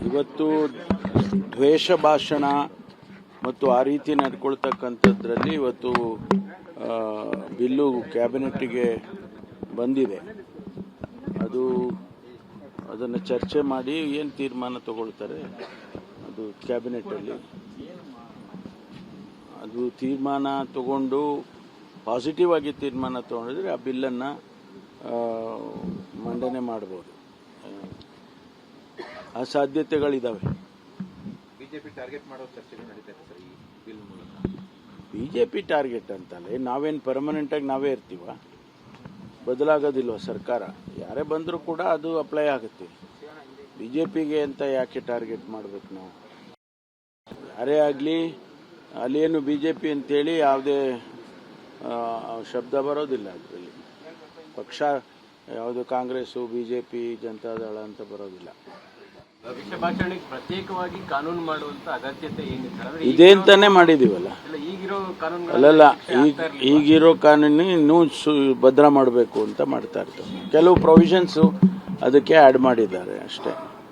ಇವತ್ತು ದ್ವೇಷ ಭಾಷಣ ಮತ್ತು ಆ ರೀತಿ ನಡ್ಕೊಳ್ತಕ್ಕಂಥದ್ರಲ್ಲಿ ಇವತ್ತು ಬಿಲ್ಲು ಕ್ಯಾಬಿನೆಟ್ಗೆ ಬಂದಿದೆ. ಅದನ್ನು ಚರ್ಚೆ ಮಾಡಿ ಏನು ತೀರ್ಮಾನ ತಗೊಳ್ತಾರೆ ಅದು ಕ್ಯಾಬಿನೆಟಲ್ಲಿ ಅದು ತೀರ್ಮಾನ ತಗೊಂಡು ಪಾಸಿಟಿವ್ ಆಗಿ ತೀರ್ಮಾನ ತಗೊಂಡಿದ್ರೆ ಆ ಬಿಲ್ಲನ್ನು ಮಂಡನೆ ಮಾಡ್ಬೋದು. ಆ ಸಾಧ್ಯತೆಗಳಿದ್ದಾವೆ. ಬಿಜೆಪಿ ಟಾರ್ಗೆಟ್ ಮಾಡೋ ಚರ್ಚೆಗಳು ನಡೀತಾ ಇದೆ ಸರ್ ಈ ಬಿಲ್ ಮೂಲಕ. ಬಿಜೆಪಿ ಟಾರ್ಗೆಟ್ ಅಂತಲ್ಲ, ನಾವೇನು ಪರ್ಮನೆಂಟ್ ಆಗಿ ನಾವೇ ಇರ್ತೀವ, ಬದಲಾಗೋದಿಲ್ವ ಸರ್ಕಾರ. ಯಾರೇ ಬಂದರೂ ಕೂಡ ಅದು ಅಪ್ಲೈ ಆಗುತ್ತೆ. ಬಿಜೆಪಿಗೆ ಅಂತ ಯಾಕೆ ಟಾರ್ಗೆಟ್ ಮಾಡಬೇಕು ನಾವು? ಯಾರೇ ಆಗಲಿ ಅಲ್ಲೇನು ಬಿಜೆಪಿ ಅಂತೇಳಿ ಯಾವುದೇ ಶಬ್ದ ಬರೋದಿಲ್ಲ. ಅದರಲ್ಲಿ ಪಕ್ಷ ಯಾವುದು ಕಾಂಗ್ರೆಸ್ಸು ಬಿಜೆಪಿ ಜನತಾದಳ ಅಂತ ಬರೋದಿಲ್ಲ. ವಿಷಭಾಷಣೆಗೆ ಪ್ರತ್ಯೇಕವಾಗಿ ಕಾನೂನು ಮಾಡುವಂತ ಅಗತ್ಯತೆ ಏನಿದೆ? ಇದೆ ಅಂತಾನೆ ಮಾಡಿದೀವಲ್ಲ. ಈಗಿರೋ ಕಾನೂನು ಅಲ್ಲಲ್ಲ, ಈಗಿರೋ ಕಾನೂನು ಇನ್ನೂ ಭದ್ರ ಮಾಡಬೇಕು ಅಂತ ಮಾಡ್ತಾ ಇರ್ತಾರೆ. ಕೆಲವು ಪ್ರೊವಿಷನ್ಸು ಅದಕ್ಕೆ ಆ್ಯಡ್ ಮಾಡಿದ್ದಾರೆ ಅಷ್ಟೇ.